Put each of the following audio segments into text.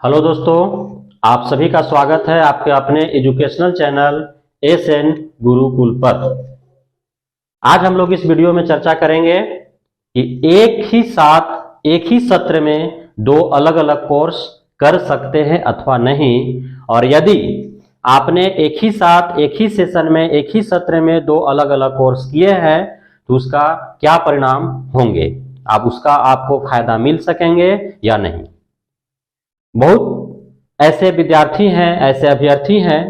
Hello दोस्तों, आप सभी का स्वागत है आपके अपने एजुकेशनल चैनल एसएन गुरुकुल पर। आज हम लोग इस वीडियो में चर्चा करेंगे कि एक ही साथ एक ही सत्र में दो अलग अलग कोर्स कर सकते हैं अथवा नहीं, और यदि आपने एक ही साथ एक ही सेशन में एक ही सत्र में दो अलग अलग कोर्स किए हैं तो उसका क्या परिणाम होंगे, आपको फायदा मिल सकेंगे या नहीं। बहुत ऐसे विद्यार्थी हैं, ऐसे अभ्यर्थी हैं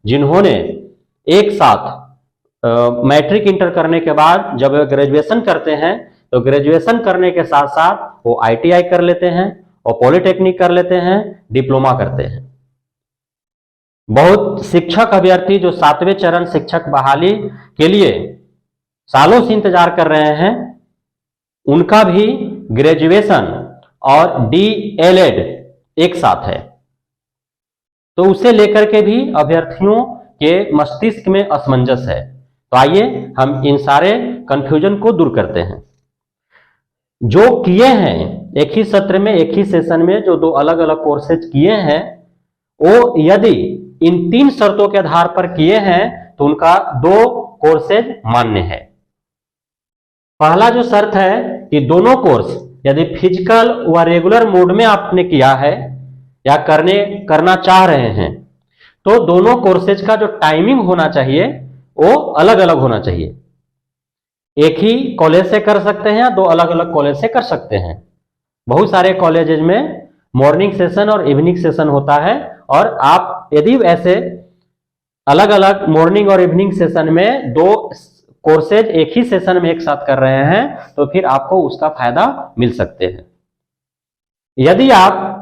जिन्होंने एक साथ मैट्रिक इंटर करने के बाद जब ग्रेजुएशन करते हैं तो ग्रेजुएशन करने के साथ साथ वो आईटीआई कर लेते हैं और पॉलिटेक्निक कर लेते हैं, डिप्लोमा करते हैं। बहुत शिक्षक अभ्यर्थी जो 7वें चरण शिक्षक बहाली के लिए सालों से इंतजार कर रहे हैं, उनका भी ग्रेजुएशन और डीएलएड एक साथ है, तो उसे लेकर के भी अभ्यर्थियों के मस्तिष्क में असमंजस है। तो आइए हम इन सारे कंफ्यूजन को दूर करते हैं। जो किए हैं एक ही सत्र में एक ही सेशन में जो दो अलग अलग कोर्सेज किए हैं, वो यदि इन 3 शर्तों के आधार पर किए हैं तो उनका 2 कोर्सेज मान्य है। पहला जो शर्त है कि दोनों कोर्स यदि फिजिकल व रेगुलर मोड में आपने किया है या करना चाह रहे हैं तो दोनों कोर्सेज का जो टाइमिंग होना चाहिए वो अलग अलग होना चाहिए। एक ही कॉलेज से कर सकते हैं या दो अलग अलग कॉलेज से कर सकते हैं। बहुत सारे कॉलेजेज में मॉर्निंग सेशन और इवनिंग सेशन होता है, और आप यदि ऐसे अलग अलग मॉर्निंग और इवनिंग सेशन में दो कोर्सेज एक ही सेशन में एक साथ कर रहे हैं तो फिर आपको उसका फायदा मिल सकते हैं। यदि आप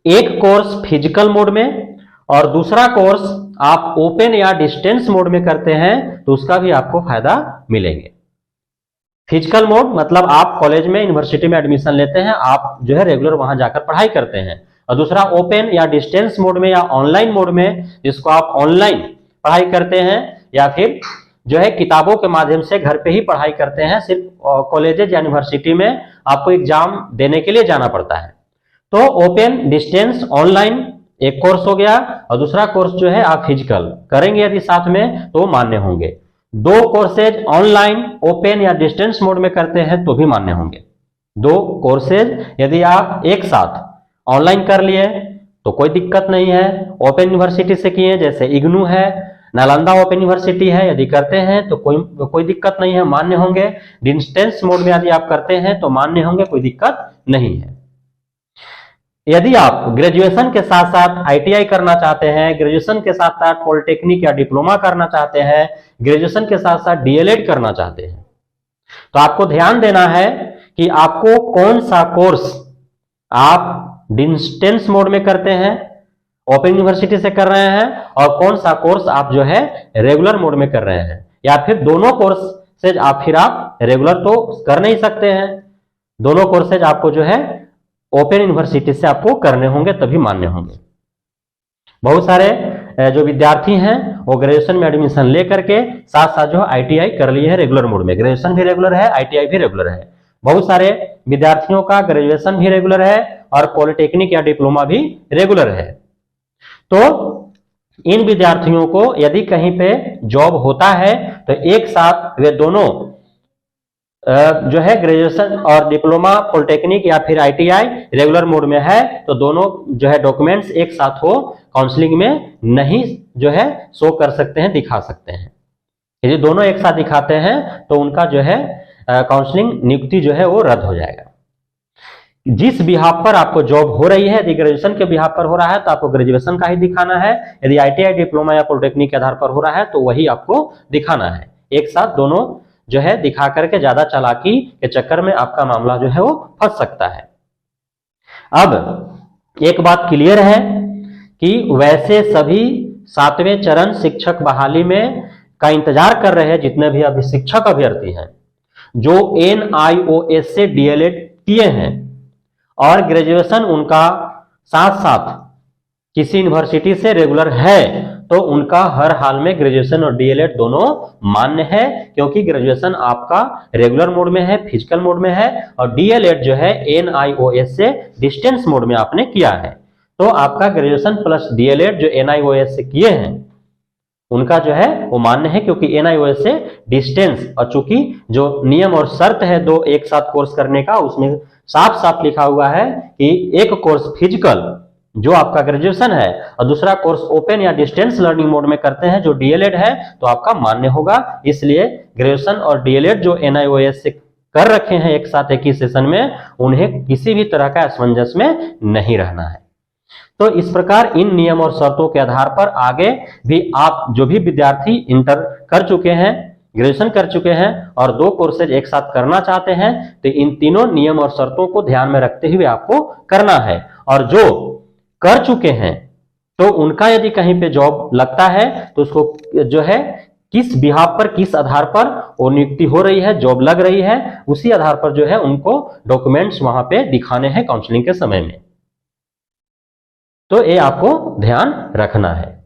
एक कोर्स फिजिकल मोड में और दूसरा कोर्स आप ओपन या डिस्टेंस मोड में करते हैं तो उसका भी आपको फायदा मिलेंगे। फिजिकल मोड मतलब आप कॉलेज में यूनिवर्सिटी में एडमिशन लेते हैं, आप जो है रेगुलर वहां जाकर पढ़ाई करते हैं, और दूसरा ओपन या डिस्टेंस मोड में या ऑनलाइन मोड में, जिसको आप ऑनलाइन पढ़ाई करते हैं या फिर जो है किताबों के माध्यम से घर पे ही पढ़ाई करते हैं। सिर्फ कॉलेजेस या यूनिवर्सिटी में आपको एग्जाम देने के लिए जाना पड़ता है। तो ओपन डिस्टेंस ऑनलाइन एक कोर्स हो गया, और दूसरा कोर्स जो है आप फिजिकल करेंगे यदि साथ में तो मान्य होंगे। 2 कोर्सेज ऑनलाइन ओपन या डिस्टेंस मोड में करते हैं तो भी मान्य होंगे। 2 कोर्सेज यदि आप एक साथ ऑनलाइन कर लिए तो कोई दिक्कत नहीं है। ओपन यूनिवर्सिटी से किए जैसे इग्नू है, नालंदा ओपन यूनिवर्सिटी है, यदि करते हैं तो कोई दिक्कत नहीं है, मान्य होंगे। डिस्टेंस मोड में यदि आप करते हैं तो मान्य होंगे, कोई दिक्कत नहीं है। यदि आप ग्रेजुएशन के साथ साथ आईटीआई करना चाहते हैं, ग्रेजुएशन के साथ साथ पॉलिटेक्निक या डिप्लोमा करना चाहते हैं, ग्रेजुएशन के साथ साथ डीएलएड करना चाहते हैं, तो आपको ध्यान देना है कि आपको कौन सा कोर्स आप डिस्टेंस मोड में करते हैं, ओपन यूनिवर्सिटी से कर रहे हैं, और कौन सा कोर्स आप जो है रेगुलर मोड में कर रहे हैं, या फिर दोनों कोर्स से आप रेगुलर तो कर नहीं सकते हैं। दोनों कोर्सेज आपको जो है ओपन यूनिवर्सिटी से आपको करने होंगे तभी मान्य होंगे। बहुत सारे जो विद्यार्थी हैं वो ग्रेजुएशन में एडमिशन लेकर के साथ साथ जो आईटीआई कर लिए है रेगुलर मोड में। ग्रेजुएशन भी रेगुलर है, आईटीआई भी रेगुलर है। बहुत सारे विद्यार्थियों का ग्रेजुएशन भी रेगुलर है और पॉलिटेक्निक या डिप्लोमा भी रेगुलर है। तो इन विद्यार्थियों को यदि कहीं पे जॉब होता है तो एक साथ वे दोनों जो है ग्रेजुएशन और डिप्लोमा, पॉलिटेक्निक या फिर आईटीआई रेगुलर मोड में है तो दोनों जो है डॉक्यूमेंट्स एक साथ हो काउंसलिंग में नहीं जो है शो कर सकते हैं, दिखा सकते हैं। यदि दोनों एक साथ दिखाते हैं तो उनका जो है काउंसलिंग नियुक्ति जो है वो रद्द हो जाएगा। जिस बिहाफ पर आपको जॉब हो रही है, यदि ग्रेजुएशन के बिहाफ पर हो रहा है तो आपको ग्रेजुएशन का ही दिखाना है, यदि आईटीआई, डिप्लोमा या पॉलिटेक्निक के आधार पर हो रहा है तो वही आपको दिखाना है। एक साथ दोनों जो है दिखा करके ज्यादा चालाकी के चक्कर में आपका मामला जो है वो फंस सकता है। अब एक बात क्लियर है कि वैसे सभी 7वें चरण शिक्षक बहाली में का इंतजार कर रहे हैं जितने भी अभी शिक्षक अभ्यर्थी हैं जो NIOS से डीएलएड किए हैं और ग्रेजुएशन उनका साथ साथ किसी यूनिवर्सिटी से रेगुलर है, तो उनका हर हाल में ग्रेजुएशन और डीएलएड दोनों मान्य है, क्योंकि ग्रेजुएशन आपका रेगुलर मोड में है, फिजिकल मोड में है, और डीएलएड जो है NIOS से डिस्टेंस मोड में आपने किया है। तो आपका ग्रेजुएशन प्लस डीएलएड जो एनआईओएस से किए हैं उनका जो है वो मान्य है, क्योंकि एनआईओएस से डिस्टेंस, और चूंकि जो नियम और शर्त है दो एक साथ कोर्स करने का, उसमें साफ साफ लिखा हुआ है कि एक कोर्स फिजिकल जो आपका ग्रेजुएशन है और दूसरा कोर्स ओपन या डिस्टेंस लर्निंग मोड में करते हैं जो डीएलएड है, तो आपका मान्य होगा। इसलिए ग्रेजुएशन और डीएलएड जो एनआईओएस से कर रखे हैं एक साथ एक ही सेशन में, उन्हें किसी भी तरह का असमंजस में नहीं रहना है। तो इस प्रकार इन नियम और शर्तों के आधार पर आगे भी आप जो भी विद्यार्थी इंटर कर चुके हैं, ग्रेजुएशन कर चुके हैं और दो कोर्सेज एक साथ करना चाहते हैं, तो इन तीनों नियम और शर्तों को ध्यान में रखते हुए आपको करना है। और जो कर चुके हैं तो उनका यदि कहीं पे जॉब लगता है तो उसको जो है किस बिहाफ पर, किस आधार पर वो नियुक्ति हो रही है, जॉब लग रही है, उसी आधार पर जो है उनको डॉक्यूमेंट्स वहां पे दिखाने हैं काउंसलिंग के समय में। तो ये आपको ध्यान रखना है।